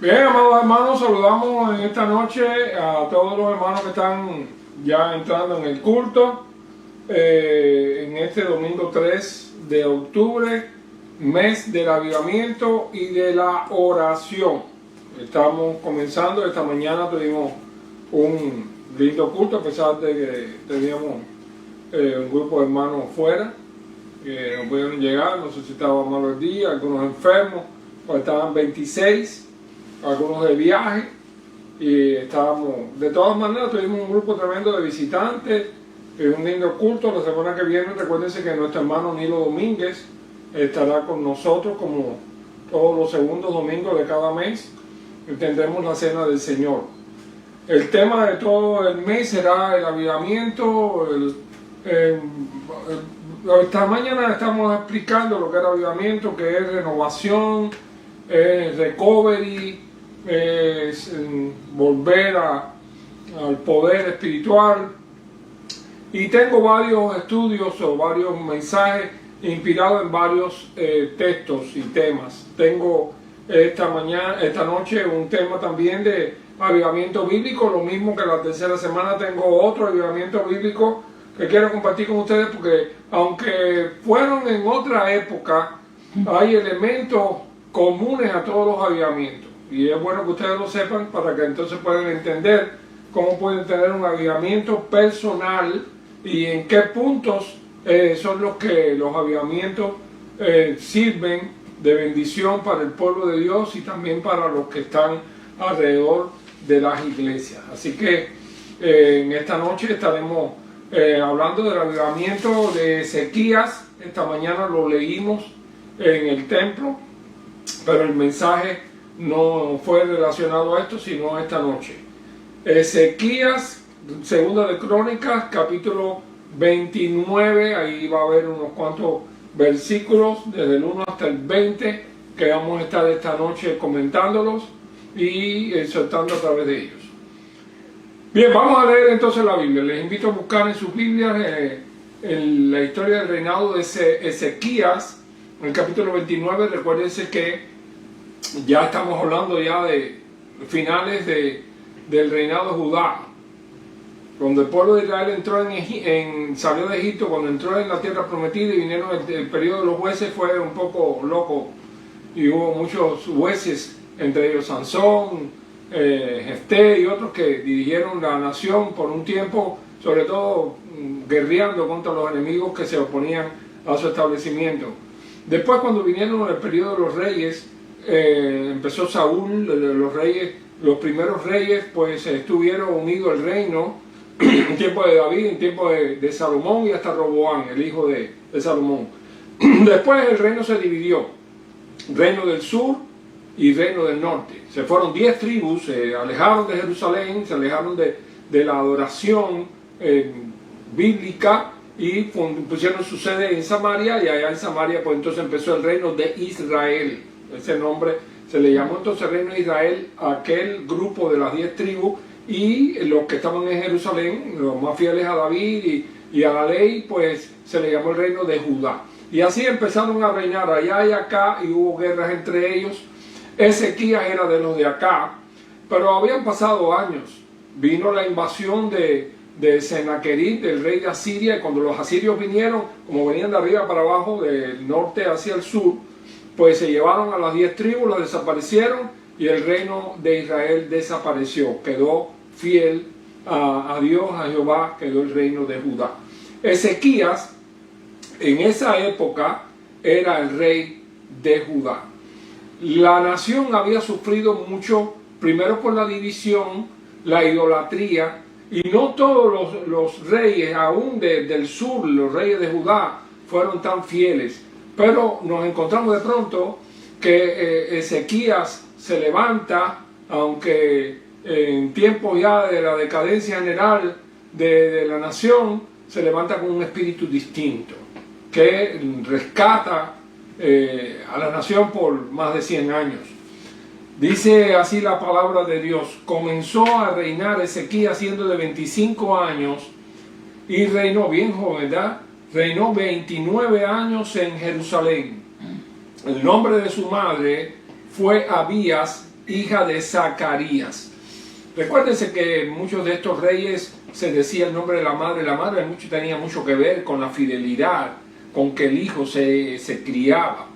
Bien, amados hermanos, saludamos en esta noche a todos los hermanos que están ya entrando en el culto en este domingo 3 de octubre, mes del avivamiento y de la oración. Estamos comenzando, esta mañana tuvimos un lindo culto, a pesar de que teníamos un grupo de hermanos fuera que no pudieron llegar, no sé si estaba malo el día, algunos enfermos, pues estaban 26, algunos de viaje, y estábamos, de todas maneras tuvimos un grupo tremendo de visitantes, un lindo culto. La semana que viene recuérdense que nuestro hermano Nilo Domínguez estará con nosotros como todos los segundos domingos de cada mes, y tendremos la cena del Señor. El tema de todo el mes será el avivamiento. Esta mañana estamos explicando lo que es el avivamiento, que es renovación, recovery, es volver al poder espiritual. Y tengo varios estudios o varios mensajes inspirados en varios textos y temas. Tengo esta noche un tema también de avivamiento bíblico, lo mismo que la tercera semana tengo otro avivamiento bíblico que quiero compartir con ustedes, porque aunque fueron en otra época, hay elementos comunes a todos los avivamientos, y es bueno que ustedes lo sepan para que entonces puedan entender cómo pueden tener un avivamiento personal y en qué puntos son los que los avivamientos sirven de bendición para el pueblo de Dios y también para los que están alrededor de las iglesias. Así que en esta noche estaremos hablando del avivamiento de Ezequías. Esta mañana lo leímos en el templo, pero el mensaje no fue relacionado a esto, sino a esta noche. Ezequías, segunda de Crónicas, capítulo 29, ahí va a haber unos cuantos versículos, desde el 1 hasta el 20, que vamos a estar esta noche comentándolos y exhortando a través de ellos. Bien, vamos a leer entonces la Biblia. Les invito a buscar en sus Biblias en la historia del reinado de Ezequías, en el capítulo 29. Recuérdense que ya estamos hablando ya de finales del reinado de Judá. Cuando el pueblo de Israel entró salió de Egipto, cuando entró en la tierra prometida y vinieron el periodo de los jueces, fue un poco loco y hubo muchos jueces, entre ellos Sansón, Jefté y otros que dirigieron la nación por un tiempo, sobre todo guerreando contra los enemigos que se oponían a su establecimiento. Después, cuando vinieron el periodo de los reyes, empezó Saúl, los primeros reyes, pues estuvieron unidos al reino en tiempo de David, en tiempo de Salomón y hasta Roboán, el hijo de Salomón. Después el reino se dividió, reino del sur y reino del norte. Se fueron 10 tribus, se alejaron de Jerusalén, se alejaron de la adoración bíblica y pusieron su sede en Samaria, y allá en Samaria pues entonces empezó el reino de Israel. Ese nombre se le llamó entonces reino de Israel a aquel grupo de las 10 tribus, y los que estaban en Jerusalén, los más fieles a David y a la ley, pues se le llamó el reino de Judá. Y así empezaron a reinar allá y acá, y hubo guerras entre ellos. Ezequías era de los de acá, pero habían pasado años. Vino la invasión de Sennacherib, del rey de Asiria, y cuando los asirios vinieron, como venían de arriba para abajo, del norte hacia el sur, pues se llevaron a las 10 tribus, las desaparecieron, y el reino de Israel desapareció. Quedó fiel a Dios, a Jehová, quedó el reino de Judá. Ezequías, en esa época, era el rey de Judá. La nación había sufrido mucho, primero por la división, la idolatría, y no todos los reyes, aún del sur, los reyes de Judá, fueron tan fieles. Pero nos encontramos de pronto que Ezequías se levanta, aunque en tiempos ya de la decadencia general de la nación, se levanta con un espíritu distinto, que rescata a la nación por más de 100 años. Dice así la palabra de Dios: comenzó a reinar Ezequías siendo de 25 años y reinó bien joven, ¿verdad? Reinó 29 años en Jerusalén. El nombre de su madre fue Abías, hija de Zacarías. Recuérdense que muchos de estos reyes se decía el nombre de la madre. La madre tenía mucho que ver con la fidelidad con que el hijo se criaba.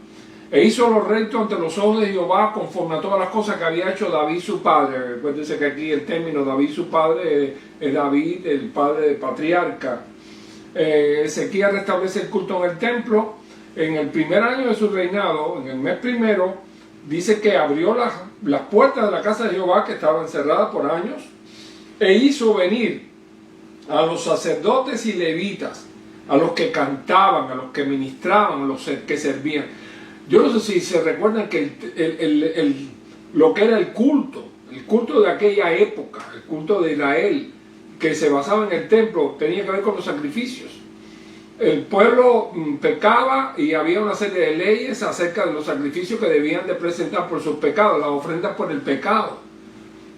E hizo lo recto ante los ojos de Jehová conforme a todas las cosas que había hecho David su padre. Recuérdense que aquí el término David su padre es David, el padre del patriarca. Ezequías restablece el culto en el templo. En el primer año de su reinado, en el mes primero, dice que abrió las puertas de la casa de Jehová, que estaban cerradas por años, e hizo venir a los sacerdotes y levitas, a los que cantaban, a los que ministraban, a los que servían. Yo no sé si se recuerdan que lo que era el culto de aquella época, el culto de Israel, que se basaba en el templo, tenía que ver con los sacrificios. El pueblo pecaba y había una serie de leyes acerca de los sacrificios que debían de presentar por sus pecados, las ofrendas por el pecado.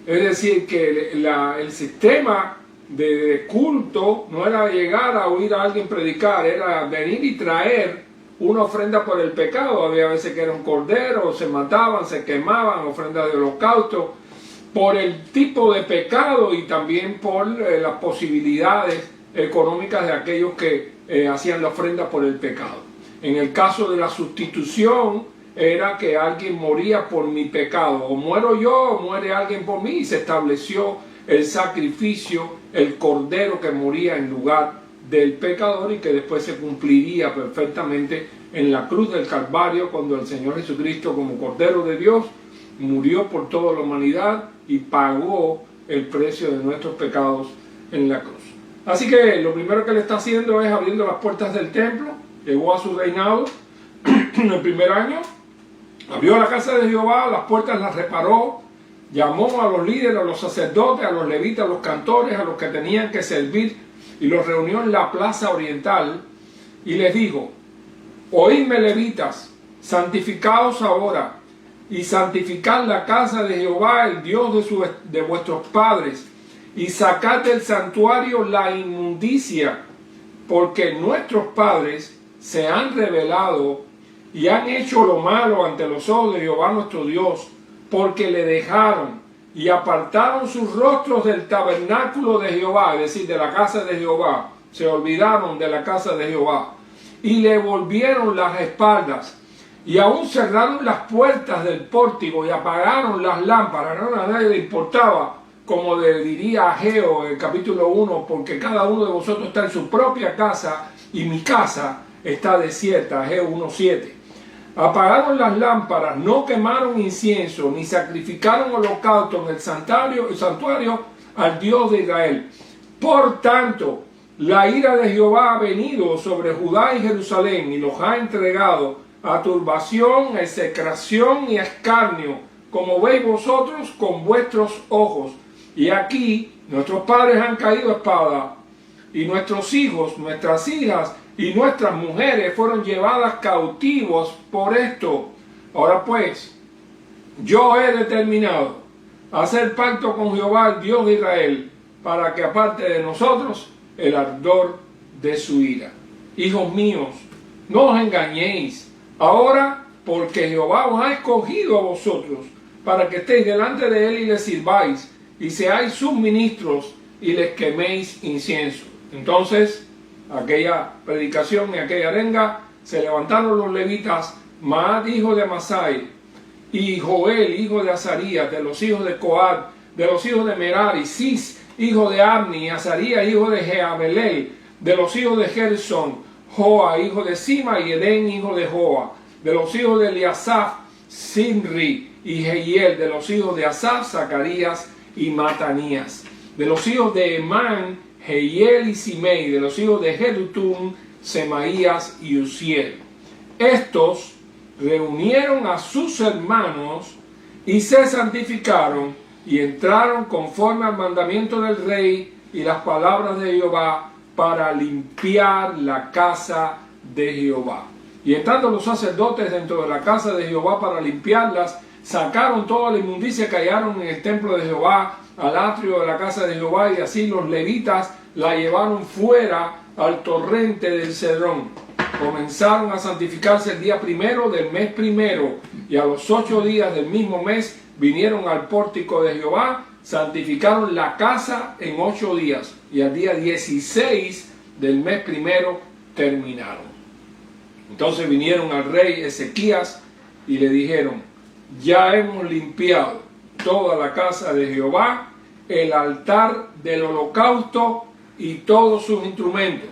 Es decir, que el sistema de culto no era llegar a oír a alguien predicar, era venir y traer una ofrenda por el pecado. Había veces que era un cordero, se mataban, se quemaban, ofrendas de holocausto, por el tipo de pecado y también por las posibilidades económicas de aquellos que hacían la ofrenda por el pecado. En el caso de la sustitución, era que alguien moría por mi pecado, o muero yo o muere alguien por mí, y se estableció el sacrificio, el cordero que moría en lugar del pecador y que después se cumpliría perfectamente en la cruz del Calvario, cuando el Señor Jesucristo, como Cordero de Dios, murió por toda la humanidad y pagó el precio de nuestros pecados en la cruz. Así que lo primero que le está haciendo es abriendo las puertas del templo. Llegó a su reinado en el primer año, abrió la casa de Jehová, las puertas las reparó, llamó a los líderes, a los sacerdotes, a los levitas, a los cantores, a los que tenían que servir, y los reunió en la plaza oriental y les dijo: oídme, levitas, santificaos ahora y santificad la casa de Jehová, el Dios de vuestros padres, y sacad del santuario la inmundicia, porque nuestros padres se han rebelado y han hecho lo malo ante los ojos de Jehová nuestro Dios, porque le dejaron y apartaron sus rostros del tabernáculo de Jehová, es decir, de la casa de Jehová. Se olvidaron de la casa de Jehová y le volvieron las espaldas, y aún cerraron las puertas del pórtico y apagaron las lámparas. No, a nadie le importaba, como le diría Ageo en el capítulo 1, porque cada uno de vosotros está en su propia casa y mi casa está desierta. Ageo 1:7. Apagaron las lámparas, no quemaron incienso, ni sacrificaron holocausto en el santuario al Dios de Israel. Por tanto, la ira de Jehová ha venido sobre Judá y Jerusalén y los ha entregado a turbación, a execración y a escarnio, como veis vosotros con vuestros ojos. Y aquí nuestros padres han caído a espada, y nuestros hijos, nuestras hijas y nuestras mujeres fueron llevadas cautivos por esto. Ahora pues, yo he determinado hacer pacto con Jehová, el Dios de Israel, para que aparte de nosotros el ardor de su ira. Hijos míos, no os engañéis ahora, porque Jehová os ha escogido a vosotros para que estéis delante de él y le sirváis, y seáis sus ministros y les queméis incienso. Entonces, aquella predicación y aquella arenga, se levantaron los levitas, Maat, hijo de Amasai, y Joel, hijo de Azarías, de los hijos de Coat, de los hijos de Merari, Cis, hijo de Abni, Azarías, hijo de Jeamelel, de los hijos de Gersón, Joa, hijo de Sima, y Edén, hijo de Joa, de los hijos de Eliasaf, Simri y Jehiel, de los hijos de Asaf, Zacarías y Matanías, de los hijos de Emán, Jehiel y Simei, de los hijos de Jedutum, Semaías y Uziel. Estos reunieron a sus hermanos y se santificaron y entraron conforme al mandamiento del rey y las palabras de Jehová para limpiar la casa de Jehová. Y entrando los sacerdotes dentro de la casa de Jehová para limpiarlas, sacaron toda la inmundicia que hallaron en el templo de Jehová, al atrio de la casa de Jehová, y así los levitas la llevaron fuera al torrente del Cedrón. Comenzaron a santificarse el día primero del mes primero, y a los 8 días del mismo mes vinieron al pórtico de Jehová, santificaron la casa en 8 días y al día 16 del mes primero terminaron. Entonces vinieron al rey Ezequías y le dijeron: ya hemos limpiado toda la casa de Jehová, el altar del holocausto y todos sus instrumentos,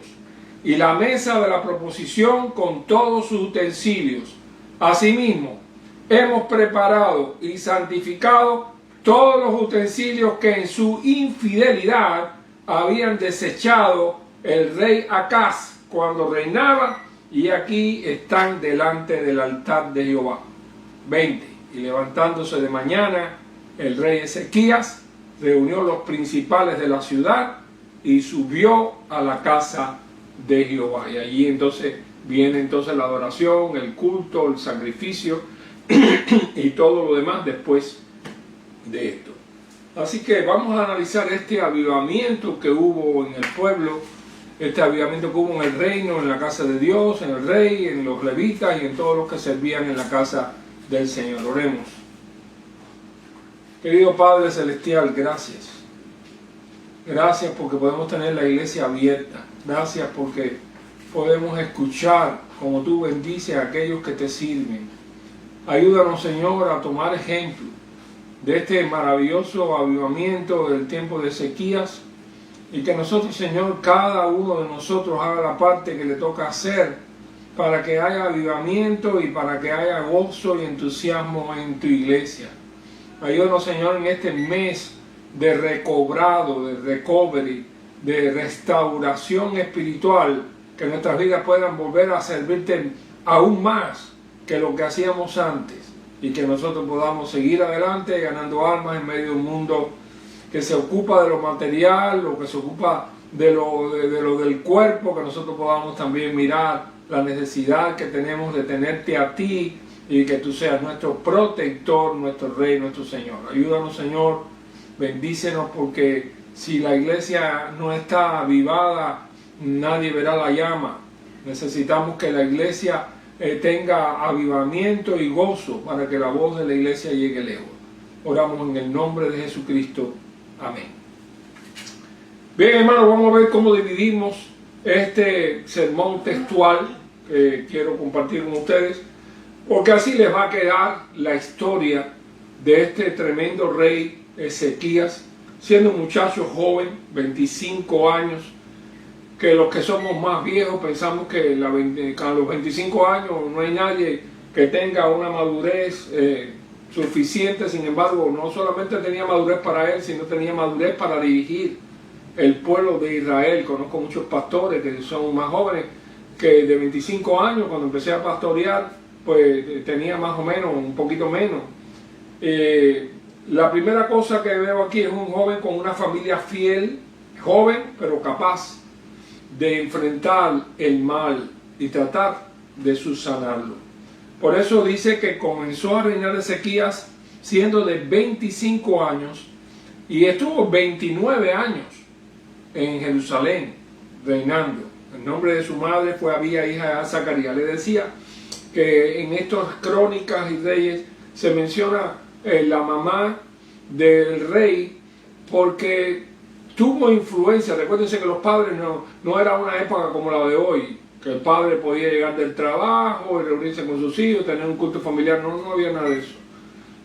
y la mesa de la proposición con todos sus utensilios. Asimismo, hemos preparado y santificado todos los utensilios que en su infidelidad habían desechado el rey Acaz cuando reinaba, y aquí están delante del altar de Jehová. 20. Y levantándose de mañana, el rey Ezequías reunió los principales de la ciudad y subió a la casa de Jehová. Y allí entonces viene la adoración, el culto, el sacrificio y todo lo demás después de esto. Así que vamos a analizar este avivamiento que hubo en el pueblo, este avivamiento que hubo en el reino, en la casa de Dios, en el rey, en los levitas y en todos los que servían en la casa del Señor. Oremos. Querido Padre Celestial, gracias. Gracias porque podemos tener la iglesia abierta. Gracias porque podemos escuchar como tú bendices a aquellos que te sirven. Ayúdanos, Señor, a tomar ejemplo de este maravilloso avivamiento del tiempo de Ezequías, y que nosotros, Señor, cada uno de nosotros haga la parte que le toca hacer para que haya avivamiento y para que haya gozo y entusiasmo en tu iglesia. Ayúdanos, Señor, en este mes de recobrado, de recovery, de restauración espiritual, que nuestras vidas puedan volver a servirte aún más que lo que hacíamos antes, y que nosotros podamos seguir adelante ganando almas en medio de un mundo que se ocupa de lo material, o que se ocupa de lo del cuerpo, que nosotros podamos también mirar la necesidad que tenemos de tenerte a ti, y que tú seas nuestro protector, nuestro Rey, nuestro Señor. Ayúdanos, Señor, bendícenos, porque si la iglesia no está avivada, nadie verá la llama. Necesitamos que la iglesia tenga avivamiento y gozo para que la voz de la iglesia llegue lejos. Oramos en el nombre de Jesucristo. Amén. Bien, hermanos, vamos a ver cómo dividimos este sermón textual que quiero compartir con ustedes, porque así les va a quedar la historia de este tremendo rey Ezequías, siendo un muchacho joven, 25 años, que los que somos más viejos pensamos que a los 25 años no hay nadie que tenga una madurez suficiente. Sin embargo, no solamente tenía madurez para él, sino tenía madurez para dirigir el pueblo de Israel. Conozco muchos pastores que son más jóvenes, que de 25 años, cuando empecé a pastorear, pues tenía más o menos, un poquito menos. La primera cosa que veo aquí es un joven con una familia fiel, joven pero capaz de enfrentar el mal y tratar de subsanarlo. Por eso dice que comenzó a reinar Ezequías siendo de 25 años y estuvo 29 años en Jerusalén reinando. El nombre de su madre fue Abía, hija de Zacarías. Le decía que en estas crónicas y reyes se menciona la mamá del rey, porque tuvo influencia. Recuérdense que los padres no era una época como la de hoy, que el padre podía llegar del trabajo y reunirse con sus hijos, tener un culto familiar. No había nada de eso.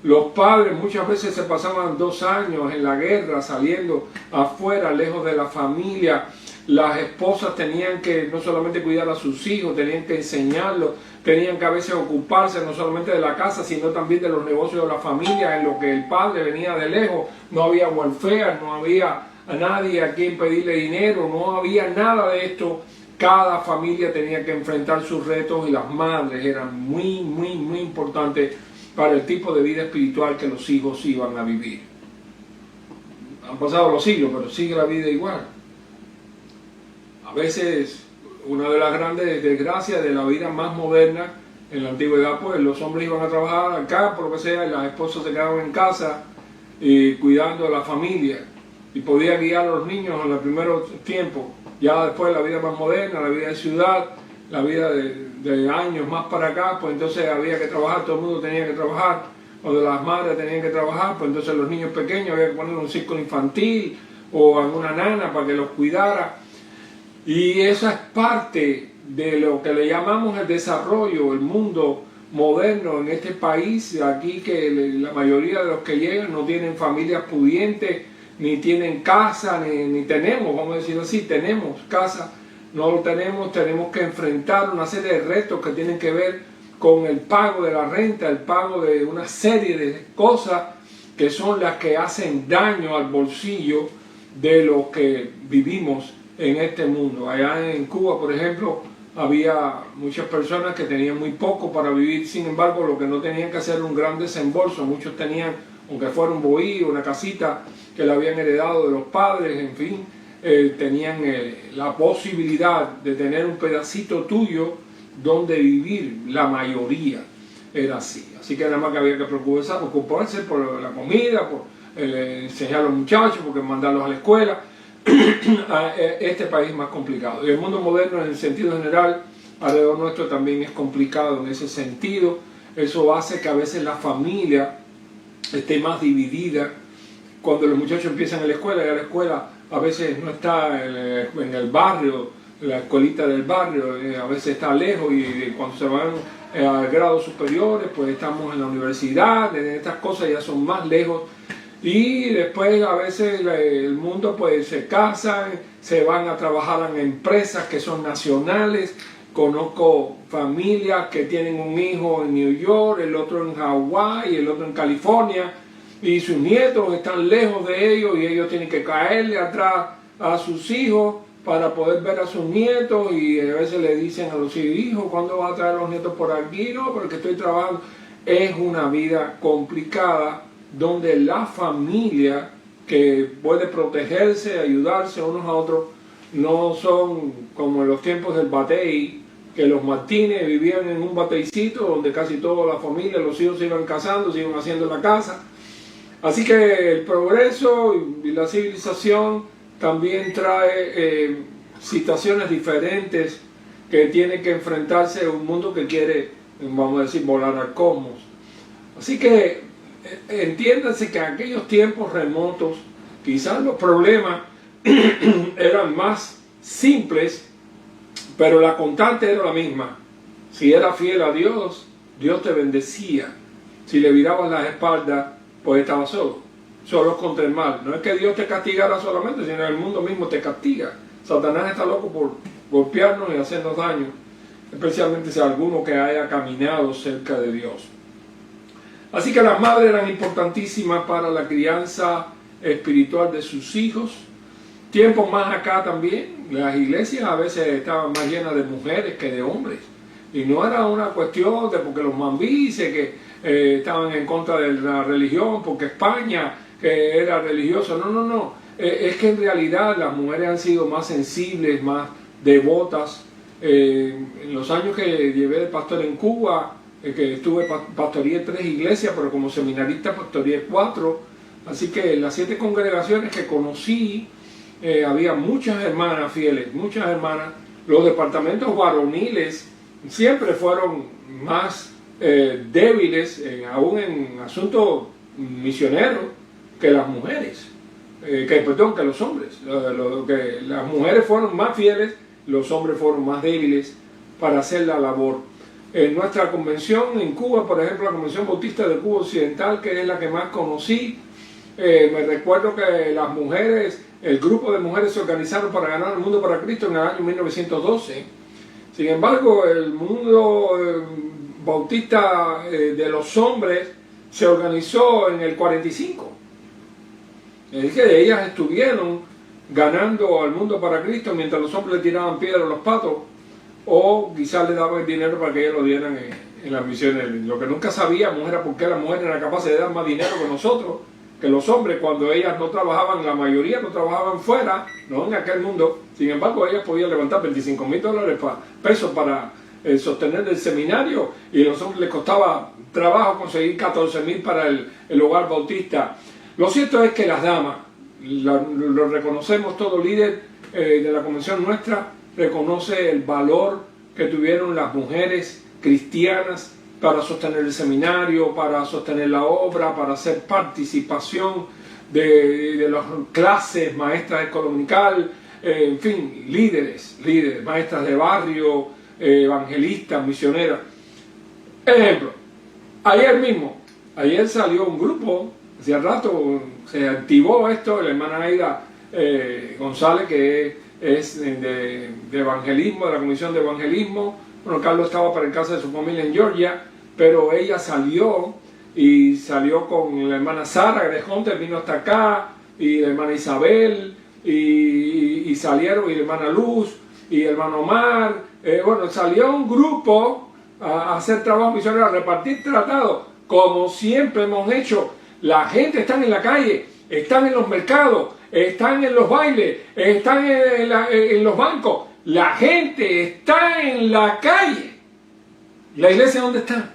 Los padres muchas veces se pasaban 2 años en la guerra, saliendo afuera, lejos de la familia. Las esposas tenían que no solamente cuidar a sus hijos, tenían que enseñarlos, tenían que a veces ocuparse no solamente de la casa, sino también de los negocios de la familia, en lo que el padre venía de lejos. No había welfare, no había a nadie a quien pedirle dinero, no había nada de esto. Cada familia tenía que enfrentar sus retos, y las madres eran muy importantes para el tipo de vida espiritual que los hijos iban a vivir. Han pasado los siglos, pero sigue la vida igual. A veces, una de las grandes desgracias de la vida más moderna en la antigüedad, pues los hombres iban a trabajar al campo, lo que sea, y las esposas se quedaban en casa cuidando a la familia, y podían guiar a los niños en los primeros tiempos. Ya después, la vida más moderna, la vida de ciudad, la vida de años más para acá, pues entonces había que trabajar, todo el mundo tenía que trabajar. cuando las madres tenían que trabajar, pues entonces los niños pequeños había que poner un círculo infantil o a una nana para que los cuidara. Y esa es parte de lo que le llamamos el desarrollo, el mundo moderno en este país. Aquí que la mayoría de los que llegan no tienen familias pudientes, ni tienen casa, ni tenemos, vamos a decirlo así, tenemos casa, no lo tenemos que enfrentar una serie de retos que tienen que ver con el pago de la renta, el pago de una serie de cosas que son las que hacen daño al bolsillo de los que vivimos en este mundo. Allá en Cuba, por ejemplo, había muchas personas que tenían muy poco para vivir, sin embargo, lo que no tenían que hacer era un gran desembolso. Muchos tenían, aunque fuera un bohío, una casita que le habían heredado de los padres, en fin, tenían la posibilidad de tener un pedacito tuyo donde vivir. La mayoría era así. Así que nada más que había que preocuparse por la comida, por enseñar a los muchachos, porque mandarlos a la escuela. Este país más complicado. Y el mundo moderno, en el sentido general, alrededor nuestro también es complicado en ese sentido. Eso hace que a veces la familia esté más dividida. Cuando los muchachos empiezan en la escuela, y a la escuela a veces no está en el barrio, la escuelita del barrio, a veces está lejos, y cuando se van a grados superiores, pues estamos en la universidad, estas cosas ya son más lejos. Y después a veces el mundo pues se casan, se van a trabajar en empresas que son nacionales. Conozco familias que tienen un hijo en New York, el otro en Hawái, el otro en California, y sus nietos están lejos de ellos y ellos tienen que caerle atrás a sus hijos para poder ver a sus nietos, y a veces le dicen a los hijos, ¿cuándo va a traer a los nietos por aquí? No, porque estoy trabajando. Es una vida complicada, donde la familia que puede protegerse, ayudarse unos a otros, no son como en los tiempos del batey, que los Martínez vivían en un bateycito donde casi toda la familia, los hijos se iban casando, se iban haciendo la casa. Así que el progreso y la civilización también trae situaciones diferentes que tiene que enfrentarse a un mundo que quiere, vamos a decir, volar al cosmos. Así que entiéndanse que en aquellos tiempos remotos quizás los problemas eran más simples, pero la constante era la misma. Si eras fiel a Dios, Dios te bendecía. Si le virabas las espaldas, pues estabas solo contra el mal. No es que Dios te castigara solamente, sino el mundo mismo te castiga. Satanás está loco por golpearnos y hacernos daño, especialmente si alguno que haya caminado cerca de Dios. Así que las madres eran importantísimas para la crianza espiritual de sus hijos. Tiempos más acá también, las iglesias a veces estaban más llenas de mujeres que de hombres. Y no era una cuestión de porque los mambises que estaban en contra de la religión, porque España que era religiosa. No. Es que en realidad las mujeres han sido más sensibles, más devotas. En los años que llevé de pastor en Cuba, que estuve, pastoreé 3 iglesias, pero como seminarista pastoreé 4. Así que en las 7 congregaciones que conocí, había muchas hermanas fieles, muchas hermanas. Los departamentos varoniles siempre fueron más débiles, aún en asuntos misioneros, que las mujeres, que los hombres. Que las mujeres fueron más fieles, los hombres fueron más débiles para hacer la labor. En nuestra convención en Cuba, por ejemplo, la Convención Bautista de Cuba Occidental, que es la que más conocí, me recuerdo que las mujeres, el grupo de mujeres se organizaron para ganar el mundo para Cristo en el año 1912. Sin embargo, el mundo bautista de los hombres se organizó en el 45. Es que ellas estuvieron ganando al mundo para Cristo mientras los hombres le tiraban piedras a los patos, o quizás le daban el dinero para que ellos lo dieran en las misiones. Lo que nunca sabíamos era por qué las mujeres eran capaces de dar más dinero que nosotros, que los hombres, cuando ellas no trabajaban, la mayoría no trabajaban fuera, no en aquel mundo. Sin embargo, ellas podían levantar $25,000 pesos para sostener el seminario, y a los hombres les costaba trabajo conseguir 14,000 para el hogar bautista. Lo cierto es que las damas, lo reconocemos, todo líder de la convención nuestra reconoce el valor que tuvieron las mujeres cristianas para sostener el seminario, para sostener la obra, para hacer participación de las clases, maestras de escuela dominical, en fin, líderes, maestras de barrio, evangelistas, misioneras. Ejemplo, ayer salió un grupo, hacía rato se activó esto, la hermana Aida González, que es de evangelismo, de la comisión de evangelismo. Bueno, Carlos estaba para en casa de su familia en Georgia, pero ella salió con la hermana Sara Grejonte, vino hasta acá, y la hermana Isabel, y salieron, y la hermana Luz, y el hermano Omar. Bueno, salió un grupo a hacer trabajo misionero, a repartir tratados, como siempre hemos hecho. La gente está en la calle, están en los mercados, están en los bailes, están en los bancos. La gente está en la calle. ¿La iglesia dónde está?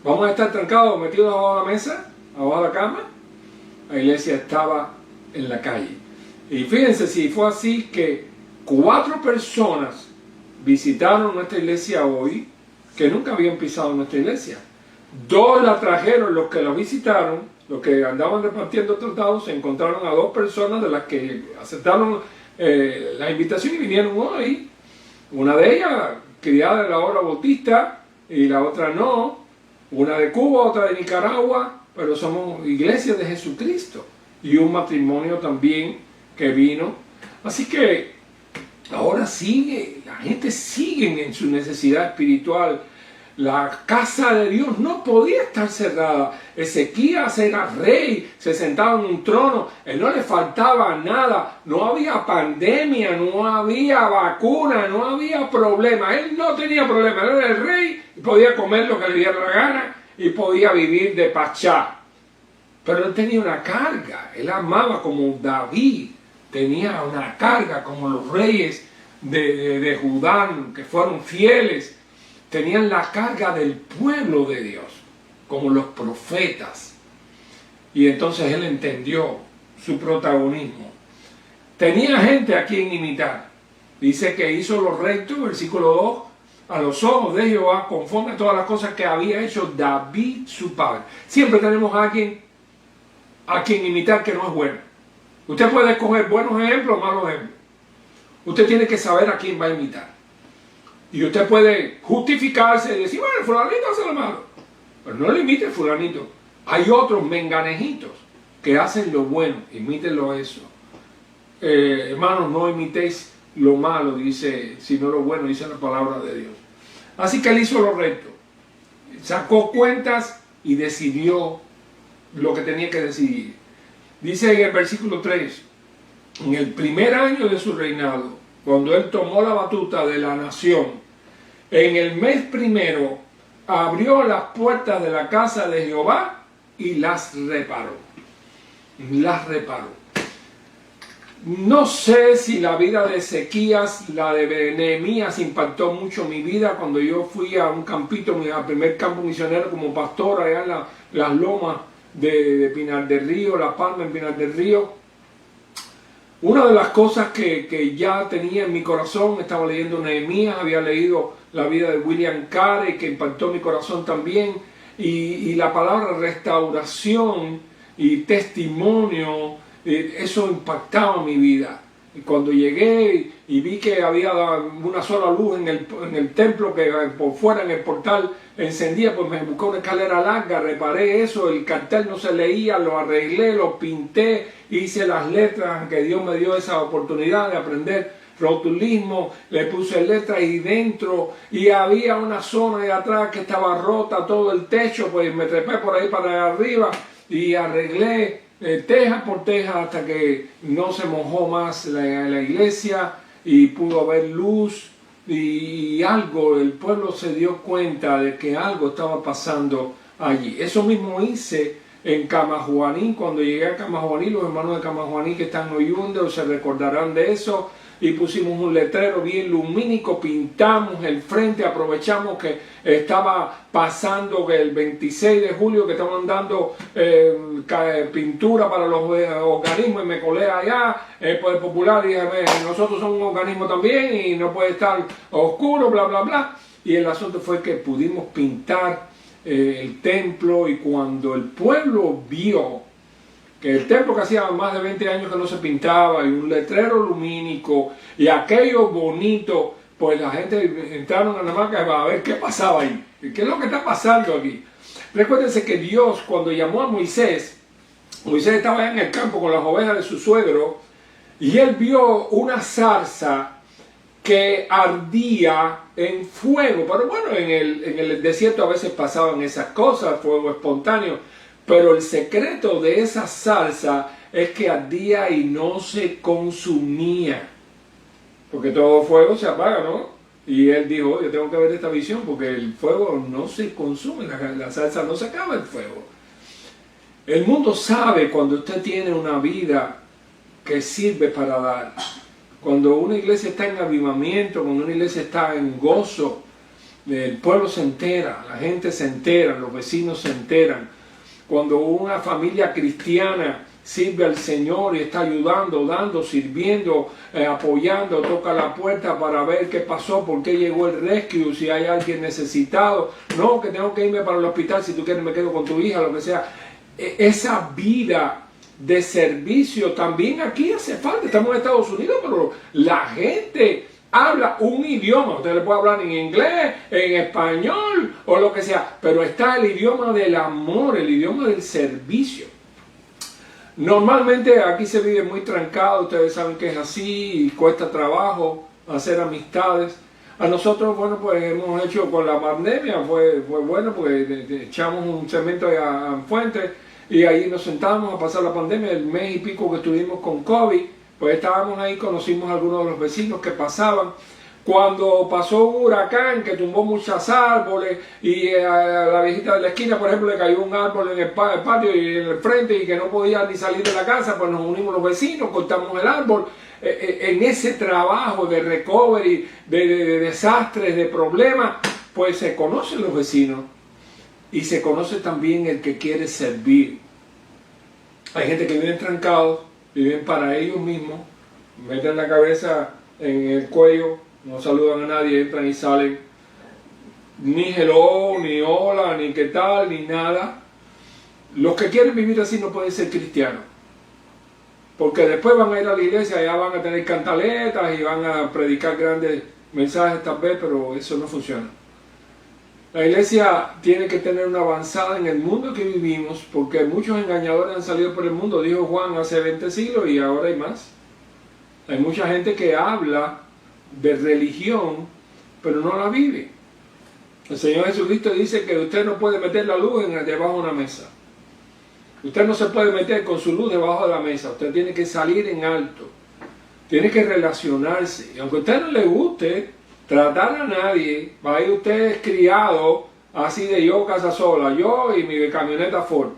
¿Vamos a estar trancados, metidos abajo de la mesa, abajo de la cama? La iglesia estaba en la calle. Y fíjense si fue así que 4 personas visitaron nuestra iglesia hoy que nunca habían pisado nuestra iglesia. 2 la trajeron, los que la visitaron, los que andaban repartiendo tratados, se encontraron a 2 personas de las que aceptaron la invitación y vinieron hoy. Una de ellas, criada de la obra bautista, y la otra no. Una de Cuba, otra de Nicaragua, pero somos iglesias de Jesucristo. Y un matrimonio también que vino. Así que ahora la gente sigue en su necesidad espiritual. La casa de Dios no podía estar cerrada. Ezequías era rey, se sentaba en un trono, él no le faltaba nada, no había pandemia, no había vacuna, no había problema. Él no tenía problema, él era el rey y podía comer lo que le diera la gana y podía vivir de pachá. Pero él tenía una carga, él amaba como David, tenía una carga como los reyes de Judá, que fueron fieles. Tenían la carga del pueblo de Dios, como los profetas. Y entonces él entendió su protagonismo. Tenía gente a quien imitar. Dice que hizo lo recto, versículo 2, a los ojos de Jehová, conforme a todas las cosas que había hecho David su padre. Siempre tenemos a quien imitar que no es bueno. Usted puede escoger buenos ejemplos o malos ejemplos. Usted tiene que saber a quién va a imitar. Y usted puede justificarse y decir, bueno, el fulanito hace lo malo. Pero no le imite el fulanito. Hay otros menganejitos que hacen lo bueno. Imítenlo eso. Hermanos, no imitéis lo malo, dice, sino lo bueno, dice la palabra de Dios. Así que él hizo lo recto. Sacó cuentas y decidió lo que tenía que decidir. Dice en el versículo 3, en el primer año de su reinado, cuando él tomó la batuta de la nación, en el mes primero abrió las puertas de la casa de Jehová y las reparó. Las reparó. No sé si la vida de Ezequías, la de Nehemías impactó mucho mi vida cuando yo fui a un campito, al primer campo misionero como pastor allá en las lomas de Pinar del Río, La Palma en Pinar del Río. Una de las cosas que ya tenía en mi corazón, estaba leyendo Nehemías, había leído la vida de William Carey, que impactó mi corazón también, y la palabra restauración y testimonio, eso impactaba mi vida. Y cuando llegué y vi que había una sola luz en el templo, que por fuera en el portal encendía, pues me busqué una escalera larga, reparé eso, el cartel no se leía, lo arreglé, lo pinté, hice las letras, que Dios me dio esa oportunidad de aprender rotulismo, le puse letras y dentro, y había una zona de atrás que estaba rota, todo el techo, pues me trepé por ahí para allá arriba y arreglé teja por teja hasta que no se mojó más la iglesia y pudo haber luz y algo, el pueblo se dio cuenta de que algo estaba pasando allí. Eso mismo hice en Camajuaní. Cuando llegué a Camajuaní, los hermanos de Camajuaní que están en Oyunde se recordarán de eso, y pusimos un letrero bien lumínico, pintamos el frente, aprovechamos que estaba pasando que el 26 de julio que estaban dando pintura para los organismos, y me colé allá por el popular y dije, nosotros somos un organismo también y no puede estar oscuro, bla bla bla, y el asunto fue que pudimos pintar el templo, y cuando el pueblo vio que el templo, que hacía más de 20 años que no se pintaba, y un letrero lumínico y aquello bonito, pues la gente entraron a la marca para ver qué pasaba ahí, qué es lo que está pasando aquí. Recuérdense que Dios, cuando llamó a Moisés, Moisés estaba en el campo con las ovejas de su suegro, y él vio una zarza que ardía en fuego. Pero bueno, en el desierto a veces pasaban esas cosas, fuego espontáneo. Pero el secreto de esa zarza es que ardía y no se consumía. Porque todo fuego se apaga, ¿no? Y él dijo, yo tengo que ver esta visión porque el fuego no se consume, la zarza no se acaba el fuego. El mundo sabe cuando usted tiene una vida que sirve para dar. Cuando una iglesia está en avivamiento, cuando una iglesia está en gozo, el pueblo se entera, la gente se entera, los vecinos se enteran. Cuando una familia cristiana sirve al Señor y está ayudando, dando, sirviendo, apoyando, toca la puerta para ver qué pasó, por qué llegó el rescue, si hay alguien necesitado. No, que tengo que irme para el hospital, si tú quieres me quedo con tu hija, lo que sea. Esa vida de servicio también aquí hace falta. Estamos en Estados Unidos, pero la gente habla un idioma. Usted le puede hablar en inglés, en español o lo que sea, pero está el idioma del amor, el idioma del servicio. Normalmente aquí se vive muy trancado, ustedes saben que es así, y cuesta trabajo hacer amistades. A nosotros, bueno, pues hemos hecho con la pandemia, fue bueno porque echamos un cemento a Fuente y ahí nos sentamos a pasar la pandemia, el mes y pico que estuvimos con COVID, pues estábamos ahí, conocimos a algunos de los vecinos que pasaban. Cuando pasó un huracán que tumbó muchos árboles y a la viejita de la esquina, por ejemplo, le cayó un árbol en el patio y en el frente y que no podía ni salir de la casa, pues nos unimos los vecinos, cortamos el árbol. En ese trabajo de recovery, de desastres, de problemas, pues se conocen los vecinos y se conoce también el que quiere servir. Hay gente que vive trancados, viven para ellos mismos, meten la cabeza en el cuello, no saludan a nadie, entran y salen, ni hello, ni hola, ni qué tal, ni nada. Los que quieren vivir así no pueden ser cristianos, porque después van a ir a la iglesia, ya van a tener cantaletas y van a predicar grandes mensajes tal vez, pero eso no funciona. La iglesia tiene que tener una avanzada en el mundo que vivimos, porque muchos engañadores han salido por el mundo, dijo Juan hace 20 siglos y ahora hay más. Hay mucha gente que habla de religión, pero no la vive. El Señor Jesucristo dice que usted no puede meter la luz debajo de una mesa. Usted no se puede meter con su luz debajo de la mesa. Usted tiene que salir en alto. Tiene que relacionarse. Y aunque a usted no le guste tratar a nadie, va a ir usted criado así de yo casa sola, yo y mi camioneta Ford.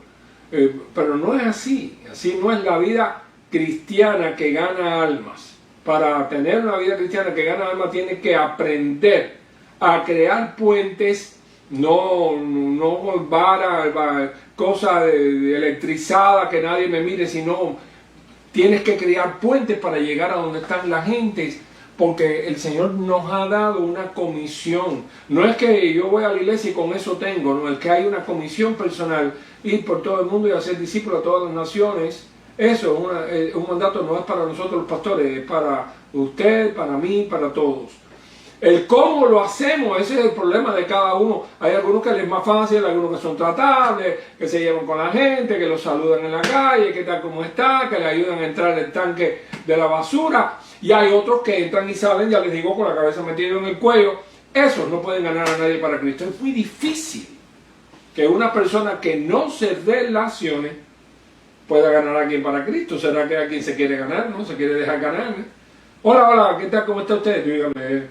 Pero no es así. Así no es la vida cristiana que gana almas. Para tener una vida cristiana que gana almas, tiene que aprender a crear puentes, no varas, cosas de electrizada que nadie me mire, sino tienes que crear puentes para llegar a donde están las gentes, porque el Señor nos ha dado una comisión. No es que yo voy a la iglesia y con eso tengo, no, es que hay una comisión personal, ir por todo el mundo y hacer discípulos a todas las naciones. Eso, un mandato no es para nosotros los pastores, es para usted, para mí, para todos. El cómo lo hacemos, ese es el problema de cada uno. Hay algunos que les es más fácil, algunos que son tratables, que se llevan con la gente, que los saludan en la calle, que tal como está, que le ayudan a entrar en el tanque de la basura. Y hay otros que entran y salen, ya les digo, con la cabeza metida en el cuello. Esos no pueden ganar a nadie para Cristo. Es muy difícil que una persona que no se relacione pueda ganar a alguien para Cristo. ¿Será que a quien se quiere ganar? ¿No? ¿Se quiere dejar ganar? Hola, hola, ¿qué tal? ¿Cómo está usted? Dígame,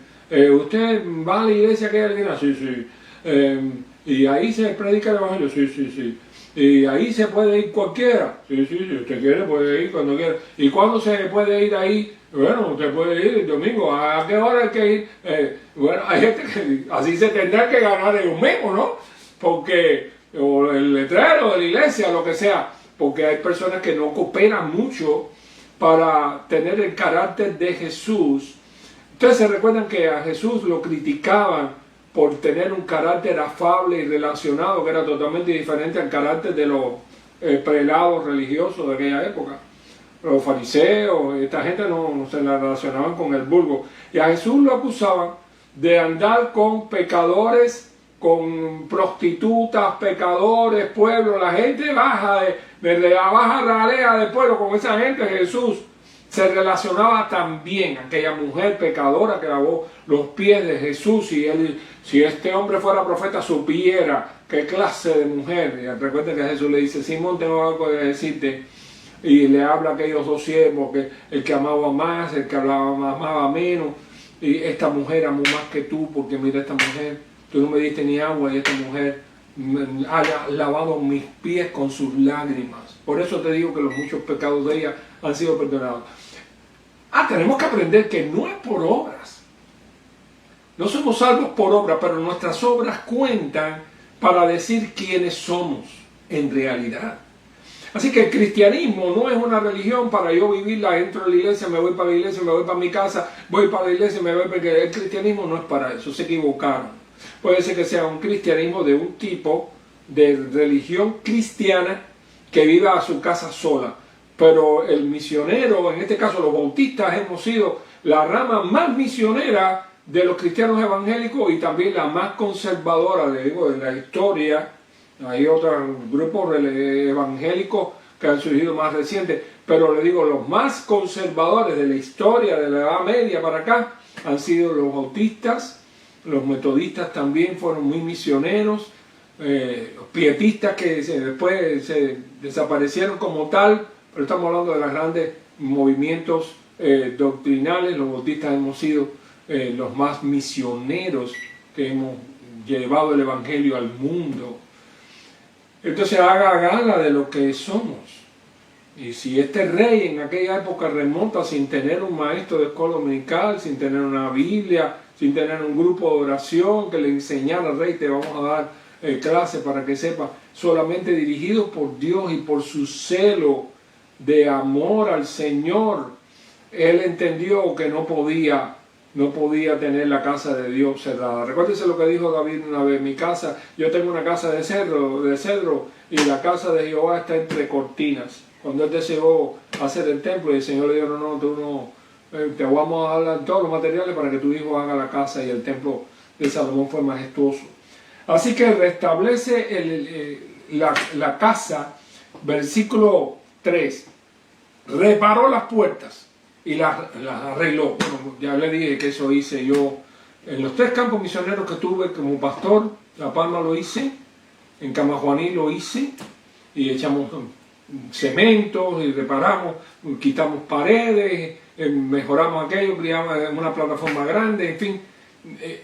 ¿usted va a la iglesia que hay alguien? Sí, sí. ¿Y ahí se predica el evangelio? Sí, sí, sí. ¿Y ahí se puede ir cualquiera? Sí, sí, si usted quiere puede ir cuando quiera. ¿Y cuándo se puede ir ahí? Bueno, usted puede ir el domingo. ¿A qué hora hay que ir? Bueno, hay gente que así se tendrá que ganar ellos mismos, ¿no? Porque, o el letrero de la iglesia, lo que sea. Porque hay personas que no cooperan mucho para tener el carácter de Jesús. Ustedes se recuerdan que a Jesús lo criticaban por tener un carácter afable y relacionado que era totalmente diferente al carácter de los prelados religiosos de aquella época. Los fariseos, esta gente no se la relacionaban con el vulgo. Y a Jesús lo acusaban de andar con pecadores, con prostitutas, pecadores, pueblo. La gente baja de la baja ralea del pueblo, con esa gente Jesús se relacionaba también. Aquella mujer pecadora que lavó los pies de Jesús, y si este hombre fuera profeta supiera qué clase de mujer. Y recuerden que Jesús le dice: Simón, tengo algo que decirte. Y le habla a aquellos dos siervos, que el que amaba más, el que amaba menos. Y esta mujer amó más que tú, porque mira, esta mujer, tú no me diste ni agua, y esta mujer ha lavado mis pies con sus lágrimas. Por eso te digo que los muchos pecados de ella han sido perdonados. Tenemos que aprender que no es por obras. No somos salvos por obras, pero nuestras obras cuentan para decir quiénes somos en realidad. Así que el cristianismo no es una religión para yo vivirla. Entro a la iglesia, me voy para la iglesia, me voy para mi casa, voy para la iglesia, me voy, porque el cristianismo no es para eso. Se equivocaron. Puede ser que sea un cristianismo de un tipo de religión cristiana que viva a su casa sola. Pero el misionero, en este caso los bautistas, hemos sido la rama más misionera de los cristianos evangélicos y también la más conservadora, de la historia. Hay otros grupos evangélicos que han surgido más recientes, pero le digo, los más conservadores de la historia de la Edad Media para acá han sido los bautistas. Los metodistas también fueron muy misioneros, los pietistas que después se desaparecieron como tal, pero estamos hablando de los grandes movimientos doctrinales. Los bautistas hemos sido los más misioneros que hemos llevado el evangelio al mundo. Entonces haga gala de lo que somos. Y si este rey en aquella época remonta sin tener un maestro de escuela dominical, sin tener una Biblia, sin tener un grupo de oración que le enseñara al rey: te vamos a dar clase para que sepa, solamente dirigido por Dios y por su celo de amor al Señor, él entendió que no podía tener la casa de Dios cerrada. Recuérdense lo que dijo David una vez: mi casa, yo tengo una casa de cedro y la casa de Jehová está entre cortinas. Cuando él deseó hacer el templo, y el Señor le dijo: no, tú no, te vamos a dar todos los materiales para que tu hijo haga la casa. Y el templo de Salomón fue majestuoso. Así que restablece la casa, versículo 3, reparó las puertas y las arregló. Bueno, ya le dije que eso hice yo en los 3 campos misioneros que tuve como pastor. La Palma lo hice, en Camajuaní lo hice, y echamos cementos y reparamos, quitamos paredes, mejoramos aquello, criamos una plataforma grande, en fin.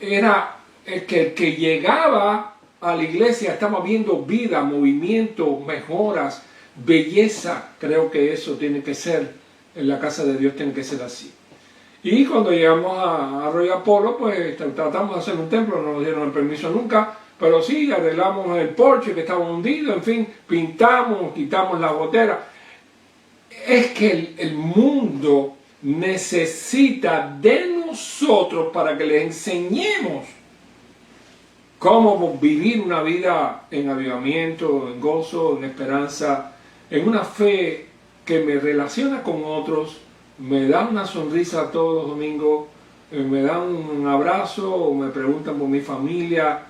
Era el que llegaba a la iglesia estaba viendo vida, movimiento, mejoras, belleza. Creo que eso tiene que ser, en la casa de Dios tiene que ser así. Y cuando llegamos a Arroyo Apolo, pues tratamos de hacer un templo, no nos dieron el permiso nunca, pero sí arreglamos el porche que estaba hundido, en fin, pintamos, quitamos la gotera. Es que el mundo necesita de nosotros para que les enseñemos cómo vivir una vida en avivamiento, en gozo, en esperanza, en una fe que me relaciona con otros, me da una sonrisa todos los domingos, me dan un abrazo, me preguntan por mi familia.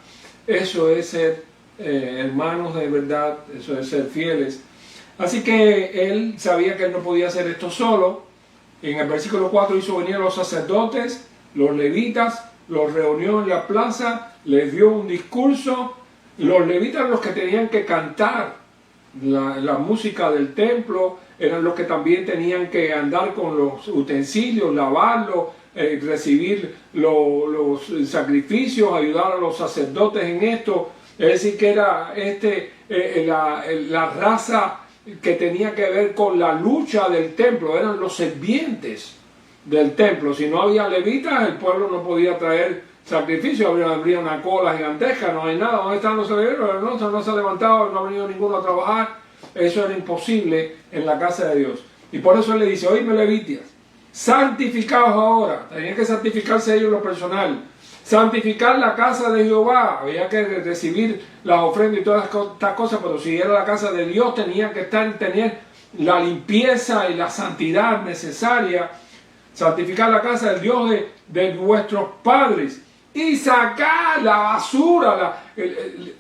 Eso es ser hermanos de verdad, eso es ser fieles. Así que él sabía que él no podía hacer esto solo. En el versículo 4 hizo venir a los sacerdotes, los levitas, los reunió en la plaza, les dio un discurso. Los levitas eran los que tenían que cantar la música del templo, eran los que también tenían que andar con los utensilios, lavarlos, recibir los sacrificios, ayudar a los sacerdotes en esto. Es decir, que era la raza que tenía que ver con la lucha del templo, eran los sirvientes del templo. Si no había levitas, el pueblo no podía traer sacrificio, habría una cola gigantesca, no hay nada. ¿Dónde están los servidores? No se ha levantado, no ha venido ninguno a trabajar. Eso era imposible en la casa de Dios. Y por eso él le dice: oíme, levitas, santificados ahora. Tenían que santificarse ellos lo personal. santificar la casa de Jehová. Había que recibir las ofrendas y todas estas cosas, pero si era la casa de Dios tenía que tener la limpieza y la santidad necesaria. Santificar la casa del Dios de vuestros padres y sacar la basura.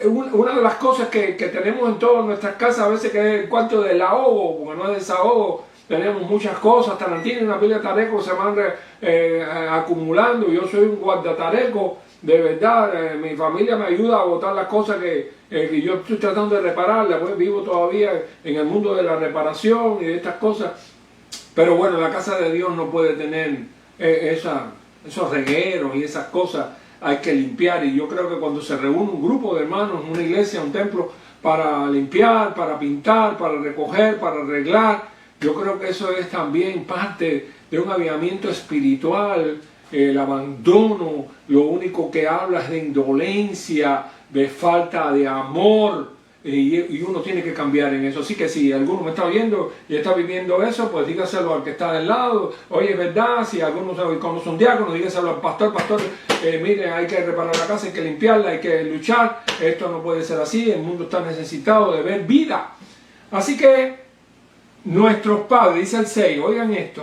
Una de las cosas que tenemos en todas nuestras casas a veces, que es el cuarto del ahogo, porque no es desahogo. Tenemos muchas cosas, tarantinas, una pila de tarecos se van acumulando. Yo soy un guardatareco, de verdad. Mi familia me ayuda a botar las cosas que yo estoy tratando de repararlas. Pues vivo todavía en el mundo de la reparación y de estas cosas. Pero bueno, la casa de Dios no puede tener esos regueros y esas cosas. Hay que limpiar, y yo creo que cuando se reúne un grupo de hermanos, una iglesia, un templo, para limpiar, para pintar, para recoger, para arreglar, yo creo que eso es también parte de un avivamiento espiritual. El abandono lo único que habla es de indolencia, de falta de amor, y uno tiene que cambiar en eso. Así que si alguno me está viendo y está viviendo eso, pues dígaselo al que está del lado. Oye, es verdad. Si algunos son diáconos, dígaselo al pastor. Mire, hay que reparar la casa, hay que limpiarla, hay que luchar. Esto no puede ser así. El mundo está necesitado de ver vida. Así que nuestros padres, dice el 6, oigan esto: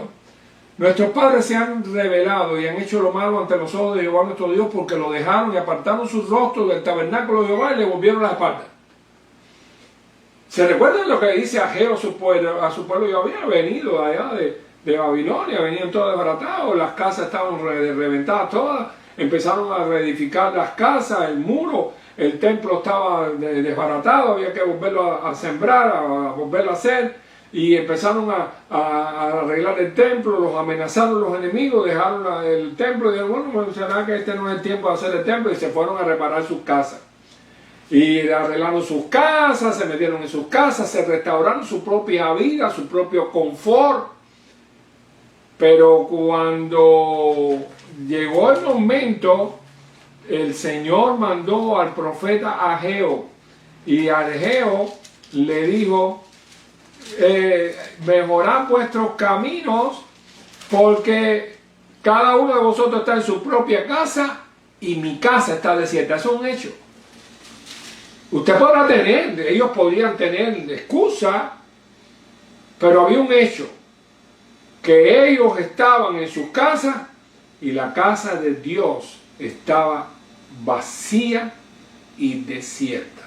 nuestros padres se han rebelado y han hecho lo malo ante los ojos de Jehová nuestro Dios, porque lo dejaron y apartaron sus rostros del tabernáculo de Jehová y le volvieron la espalda. ¿Se recuerdan lo que dice Ageo a su pueblo? Yo había venido allá de Babilonia, venían todos desbaratados, las casas estaban reventadas todas, empezaron a reedificar las casas, el muro, el templo estaba desbaratado, había que volverlo a sembrar, a volverlo a hacer, y empezaron a arreglar el templo, los amenazaron los enemigos, dejaron el templo y dijeron, bueno, será que este no es el tiempo de hacer el templo, y se fueron a reparar sus casas. Y arreglaron sus casas, se metieron en sus casas, se restauraron su propia vida, su propio confort. Pero cuando llegó el momento, el Señor mandó al profeta Ageo, y Ageo le dijo, mejorad vuestros caminos, porque cada uno de vosotros está en su propia casa y mi casa está desierta. Eso es un hecho. Usted podrá tener, ellos podrían tener excusa, pero había un hecho, que ellos estaban en sus casas y la casa de Dios estaba vacía y desierta.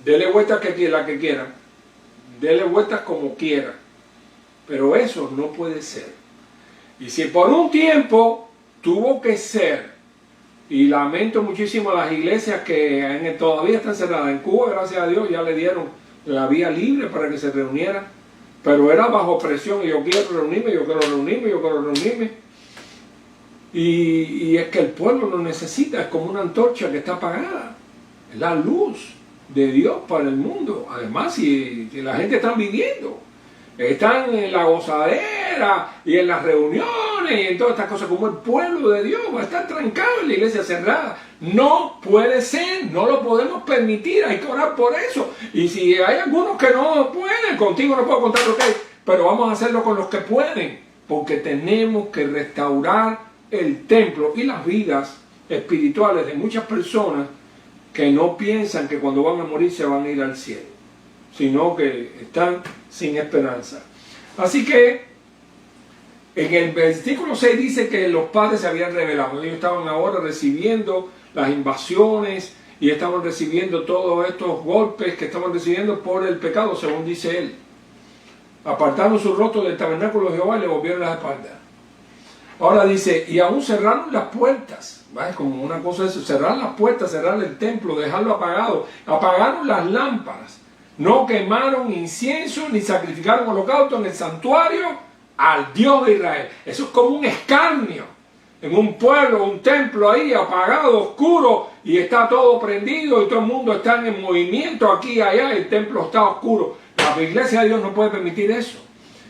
Dele vueltas la que quieran, dele vueltas como quieran, pero eso no puede ser. Y si por un tiempo tuvo que ser, y lamento muchísimo a las iglesias que todavía están cerradas. En Cuba, gracias a Dios, ya le dieron la vía libre para que se reunieran, pero era bajo presión, y yo quiero reunirme, yo quiero reunirme, yo quiero reunirme. Y es que el pueblo lo necesita, es como una antorcha que está apagada, es la luz de Dios para el mundo. Además, si la gente está viviendo, están en la gozadera y en las reuniones y en todas estas cosas, como el pueblo de Dios va a estar trancado en la iglesia cerrada. No puede ser, no lo podemos permitir, hay que orar por eso. Y si hay algunos que no pueden, contigo no puedo contar lo que hay, pero vamos a hacerlo con los que pueden, porque tenemos que restaurar el templo y las vidas espirituales de muchas personas que no piensan que cuando van a morir se van a ir al cielo, sino que están sin esperanza. Así que en el versículo 6 dice que los padres se habían rebelado. Ellos estaban ahora recibiendo las invasiones y estaban recibiendo todos estos golpes que estaban recibiendo por el pecado, según dice él. Apartaron su rostro del tabernáculo de Jehová y le volvieron las espaldas. Ahora dice, y aún cerraron las puertas. ¿Vale? Como una cosa de eso, cerrar las puertas, cerrar el templo, dejarlo apagado. Apagaron las lámparas. No quemaron incienso ni sacrificaron holocausto en el santuario al Dios de Israel. Eso es como un escarnio en un pueblo, un templo ahí apagado, oscuro, y está todo prendido y todo el mundo está en movimiento aquí y allá, el templo está oscuro. La iglesia de Dios no puede permitir eso.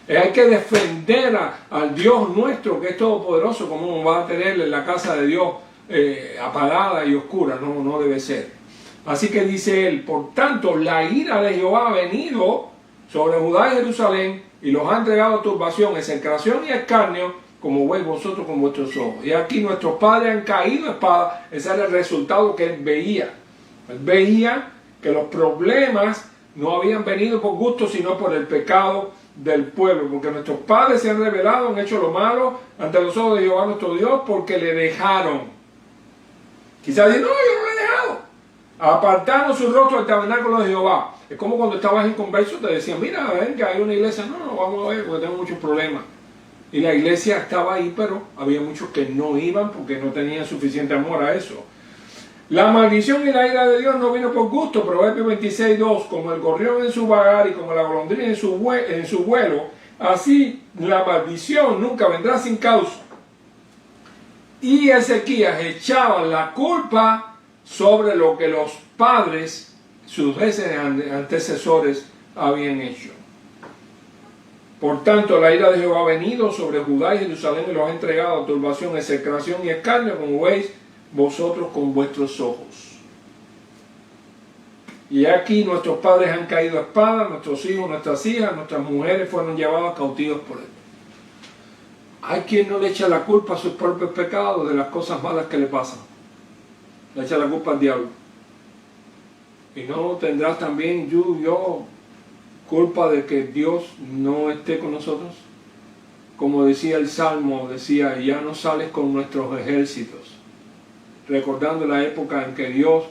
Hay que defender al Dios nuestro, que es todopoderoso. Como va a tener en la casa de Dios apagada y oscura? No debe ser. Así que dice él, por tanto, la ira de Jehová ha venido sobre Judá y Jerusalén, y los ha entregado a turbación, execración y escarnio, como veis vosotros con vuestros ojos. Y aquí nuestros padres han caído a espada. Ese era el resultado que él veía. Él veía que los problemas no habían venido por gusto, sino por el pecado del pueblo. Porque nuestros padres se han rebelado, han hecho lo malo ante los ojos de Jehová nuestro Dios, porque le dejaron. Quizás dicen, no, yo no le he dejado. Apartaron su rostro del tabernáculo de Jehová. Es como cuando estabas en converso, te decían, mira, ven que hay una iglesia. No, vamos a ver, porque tengo muchos problemas. Y la iglesia estaba ahí, pero había muchos que no iban porque no tenían suficiente amor a eso. La maldición y la ira de Dios no vino por gusto. Proverbios 26:2, como el gorrión en su vagar y como la golondrina en su vuelo, así la maldición nunca vendrá sin causa. Y Ezequías echaba la culpa sobre lo que los padres, sus antecesores, habían hecho. Por tanto, la ira de Jehová ha venido sobre Judá y Jerusalén y los ha entregado a turbación, execración y escarnio, como veis vosotros con vuestros ojos. Y aquí nuestros padres han caído a espada, nuestros hijos, nuestras hijas, nuestras mujeres fueron llevadas cautivas por él. Hay quien no le echa la culpa a sus propios pecados de las cosas malas que le pasan. Le echa la culpa al diablo. Y no tendrás también yo culpa de que Dios no esté con nosotros. Como decía el Salmo, decía, ya no sales con nuestros ejércitos. Recordando la época en que Dios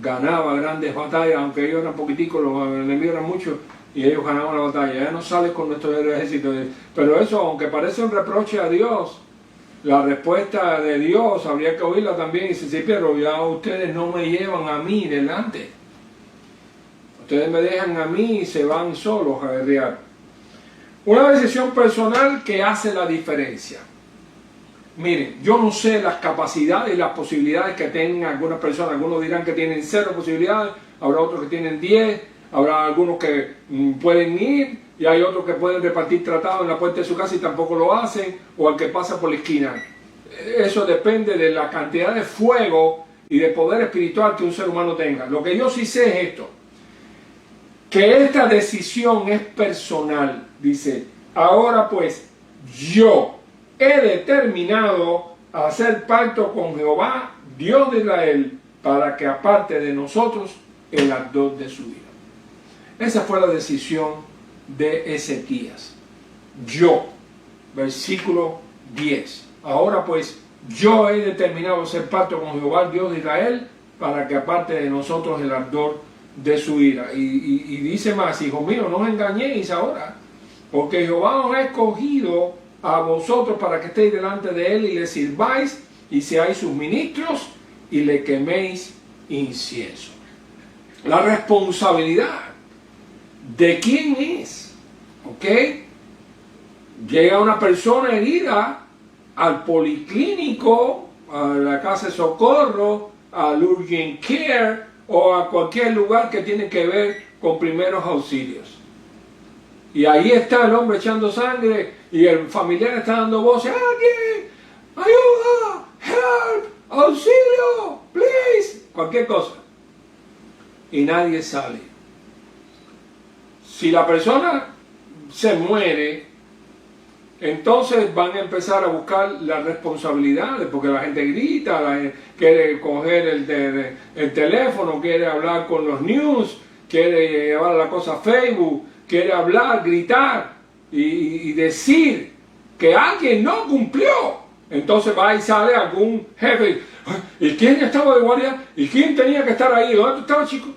ganaba grandes batallas, aunque ellos eran poquiticos, los enemigos eran muchos, y ellos ganaban la batalla. Ya no sales con nuestros ejércitos. Pero eso, aunque parece un reproche a Dios, la respuesta de Dios habría que oírla también. Y dice, sí, pero ya ustedes no me llevan a mí delante. Ustedes me dejan a mí y se van solos a guerrear. Una decisión personal que hace la diferencia. Miren, yo no sé las capacidades y las posibilidades que tengan algunas personas. Algunos dirán que tienen 0 posibilidades, habrá otros que tienen 10, habrá algunos que pueden ir y hay otros que pueden repartir tratados en la puerta de su casa y tampoco lo hacen, o al que pasa por la esquina. Eso depende de la cantidad de fuego y de poder espiritual que un ser humano tenga. Lo que yo sí sé es esto, que esta decisión es personal. Dice, ahora pues yo he determinado hacer pacto con Jehová, Dios de Israel, para que aparte de nosotros el ardor de su ira. Esa fue la decisión de Ezequías. Yo, versículo 10. Ahora pues yo he determinado hacer pacto con Jehová, Dios de Israel, para que aparte de nosotros el ardor de su ira. Y dice más, hijos míos, no os engañéis ahora, porque Jehová os ha escogido a vosotros para que estéis delante de él y le sirváis y seáis sus ministros y le queméis incienso. La responsabilidad de quién es, ¿ok? Llega una persona herida al policlínico, a la casa de socorro, al urgent care o a cualquier lugar que tiene que ver con primeros auxilios. Y ahí está el hombre echando sangre y el familiar está dando voces, ¡alguien! ¡Ayuda! ¡Help! ¡Auxilio! ¡Please! Cualquier cosa. Y nadie sale. Si la persona se muere, entonces van a empezar a buscar las responsabilidades, porque la gente grita, la gente quiere coger el teléfono, quiere hablar con los news, quiere llevar la cosa a Facebook, quiere hablar, gritar y decir que alguien no cumplió. Entonces va y sale algún jefe, ¿y quién estaba de guardia? ¿Y quién tenía que estar ahí? ¿Dónde estaba, chico?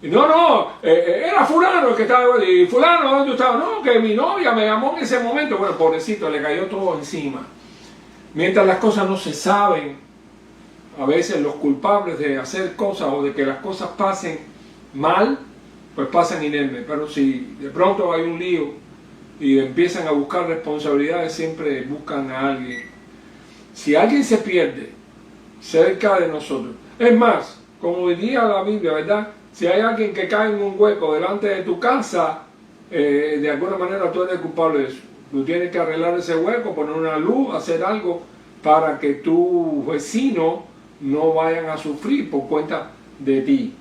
Y no, era fulano el que estaba de guardia. ¿Y fulano dónde estaba? No, que mi novia me llamó en ese momento. Bueno, pobrecito, le cayó todo encima. Mientras las cosas no se saben, a veces los culpables de hacer cosas o de que las cosas pasen mal, pues pasan inermes. Pero si de pronto hay un lío y empiezan a buscar responsabilidades, siempre buscan a alguien. Si alguien se pierde cerca de nosotros, es más, como diría la Biblia, ¿verdad? Si hay alguien que cae en un hueco delante de tu casa, de alguna manera tú eres culpable de eso. Tú tienes que arreglar ese hueco, poner una luz, hacer algo para que tu vecino no vayan a sufrir por cuenta de ti.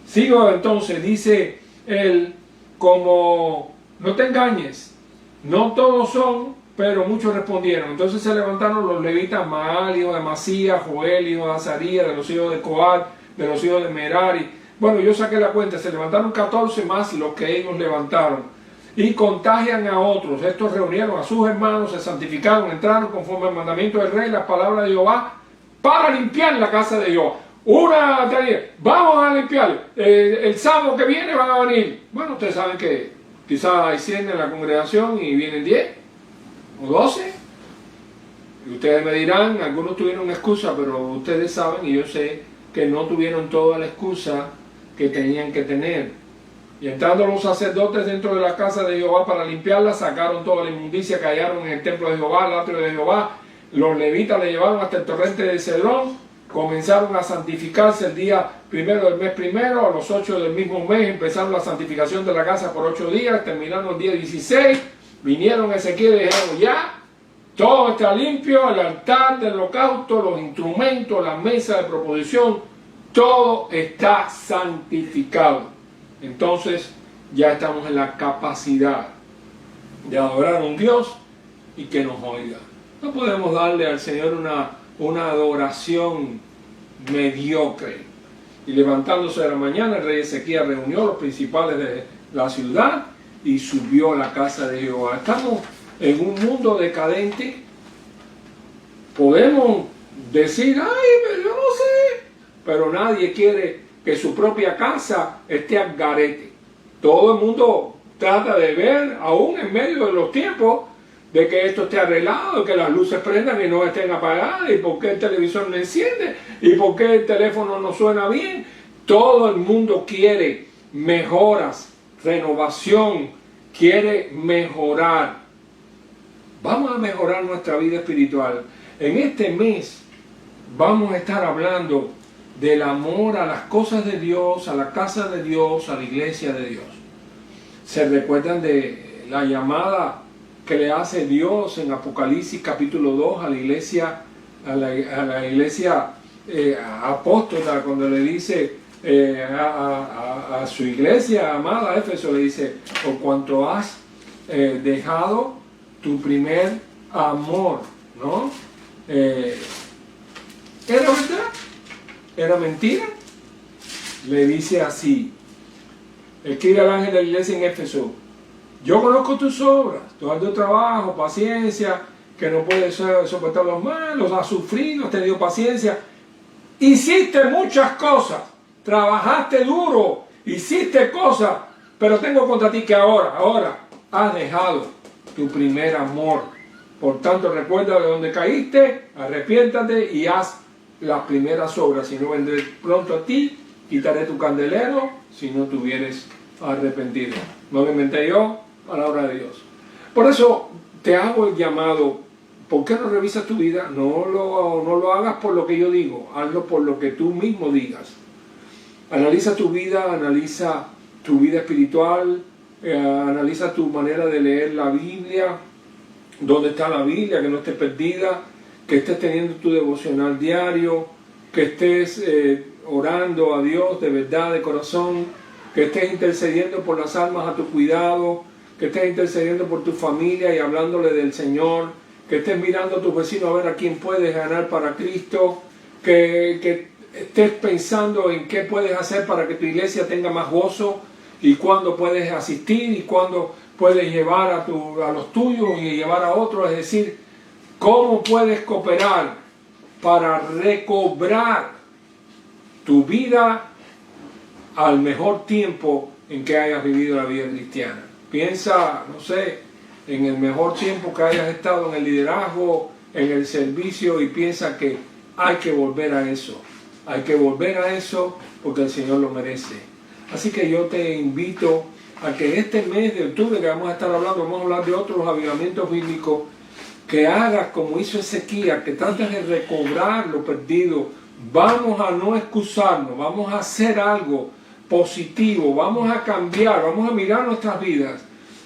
Sigo entonces, dice él, como no te engañes, no todos son pero muchos respondieron. Entonces se levantaron los levitas: Maal, hijo de Masías; Joel, hijo de Azarías; de los hijos de Coat, de los hijos de Merari. Bueno, yo saqué la cuenta, se levantaron 14 más los que ellos levantaron. Y contagian a otros. Estos reunieron a sus hermanos, se santificaron, entraron conforme al mandamiento del rey, las palabras de Jehová, para limpiar la casa de Jehová. Una tarea, vamos a limpiar, el sábado que viene van a venir. Bueno, ustedes saben que quizás hay 100 en la congregación y vienen 10 o 12. Y ustedes me dirán, algunos tuvieron excusa, pero ustedes saben, y yo sé, que no tuvieron toda la excusa que tenían que tener. Y entrando los sacerdotes dentro de la casa de Jehová para limpiarla, sacaron toda la inmundicia que hallaron en el templo de Jehová, el atrio de Jehová. Los levitas le llevaron hasta el torrente de Cedrón. Comenzaron a santificarse el día primero del mes primero. A los 8 del mismo mes empezaron la santificación de la casa por 8 días. Terminaron el día 16. Vinieron Ezequiel y dijeron: ya, todo está limpio, el altar del holocausto, los instrumentos, la mesa de proposición, todo está santificado. Entonces ya estamos en la capacidad de adorar a un Dios y que nos oiga. No podemos darle al Señor una adoración mediocre. Y levantándose de la mañana, el rey Ezequías reunió a los principales de la ciudad y subió a la casa de Jehová. Estamos en un mundo decadente. Podemos decir: ay, pero yo no sé, pero nadie quiere que su propia casa esté al garete. Todo el mundo trata de ver, aún en medio de los tiempos, de que esto esté arreglado, que las luces prendan y no estén apagadas, y por qué el televisor no enciende, y por qué el teléfono no suena bien. Todo el mundo quiere mejoras, renovación, quiere mejorar. Vamos a mejorar nuestra vida espiritual. En este mes vamos a estar hablando del amor a las cosas de Dios, a la casa de Dios, a la iglesia de Dios. ¿Se recuerdan de la llamada que le hace Dios en Apocalipsis capítulo 2 a la iglesia, a la iglesia apóstola, cuando le dice a su iglesia amada, a Éfeso, le dice: por cuanto has dejado tu primer amor, ¿no? ¿Era verdad? ¿Era mentira? Le dice así: escribe al ángel de la iglesia en Éfeso: yo conozco tus obras, tu arduo trabajo, paciencia, que no puedes soportar los malos, has sufrido, has tenido paciencia, hiciste muchas cosas, trabajaste duro, hiciste cosas, pero tengo contra ti que ahora has dejado tu primer amor. Por tanto, recuerda de donde caíste, arrepiéntate y haz las primeras obras, si no vendré pronto a ti, quitaré tu candelero, si no te hubieres arrepentido. No lo inventé yo, palabra de Dios. Por eso te hago el llamado: ¿por qué no revisas tu vida? No lo hagas por lo que yo digo, hazlo por lo que tú mismo digas. Analiza tu vida, analiza tu vida espiritual, analiza tu manera de leer la Biblia, dónde está la Biblia, que no esté perdida, que estés teniendo tu devocional diario, que estés orando a Dios de verdad, de corazón, que estés intercediendo por las almas a tu cuidado, que estés intercediendo por tu familia y hablándole del Señor, que estés mirando a tus vecinos a ver a quién puedes ganar para Cristo, que estés pensando en qué puedes hacer para que tu iglesia tenga más gozo, y cuándo puedes asistir y cuándo puedes llevar a los tuyos y llevar a otros. Es decir, cómo puedes cooperar para recobrar tu vida al mejor tiempo en que hayas vivido la vida cristiana. Piensa, no sé, en el mejor tiempo que hayas estado en el liderazgo, en el servicio, y piensa que hay que volver a eso. Hay que volver a eso porque el Señor lo merece. Así que yo te invito a que este mes de octubre que vamos a estar hablando, vamos a hablar de otros avivamientos bíblicos, que hagas como hizo Ezequías, que trates de recobrar lo perdido. Vamos a no excusarnos, vamos a hacer algo positivo, vamos a cambiar, vamos a mirar nuestras vidas.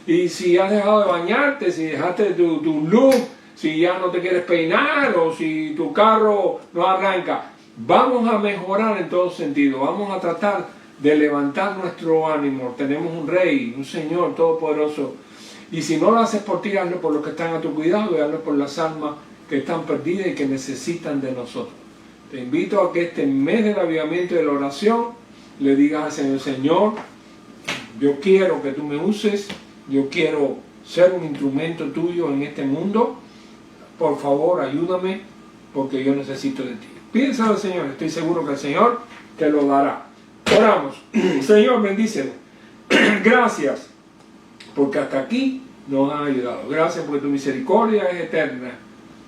Y si has dejado de bañarte, si dejaste tu look, si ya no te quieres peinar, o si tu carro no arranca, vamos a mejorar en todo sentido. Vamos a tratar de levantar nuestro ánimo. Tenemos un Rey, un Señor Todopoderoso, Y si no lo haces por ti, hazlo por los que están a tu cuidado y hazlo por las almas que están perdidas y que necesitan de nosotros. Te invito a que este mes del avivamiento y de la oración le digas al Señor: Señor, yo quiero que tú me uses, yo quiero ser un instrumento tuyo en este mundo. Por favor, ayúdame, porque yo necesito de ti. Piensa al Señor, estoy seguro que el Señor te lo dará. Oramos. Señor, bendícenos. Gracias, porque hasta aquí nos has ayudado. Gracias porque tu misericordia es eterna.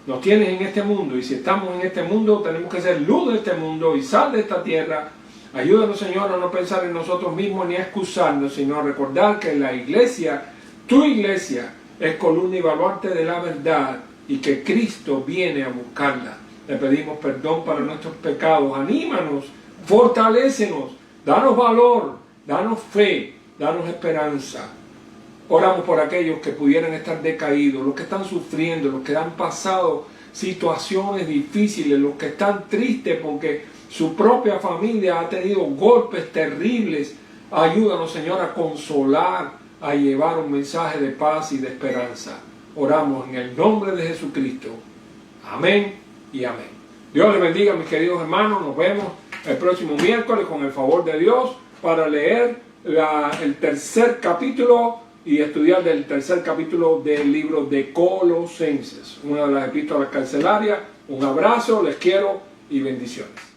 Nos tienes en este mundo, y si estamos en este mundo, tenemos que ser luz de este mundo y sal de esta tierra. Ayúdanos, Señor, a no pensar en nosotros mismos ni a excusarnos, sino a recordar que la iglesia, tu iglesia, es columna y baluarte de la verdad, y que Cristo viene a buscarla. Le pedimos perdón para nuestros pecados. Anímanos, fortalécenos, danos valor, danos fe, danos esperanza. Oramos por aquellos que pudieran estar decaídos, los que están sufriendo, los que han pasado situaciones difíciles, los que están tristes porque su propia familia ha tenido golpes terribles. Ayúdanos, Señor, a consolar, a llevar un mensaje de paz y de esperanza. Oramos en el nombre de Jesucristo. Amén y amén. Dios les bendiga, mis queridos hermanos. Nos vemos el próximo miércoles con el favor de Dios para leer el tercer capítulo y estudiar del tercer capítulo del libro de Colosenses, una de las epístolas carcelarias. Un abrazo, les quiero y bendiciones.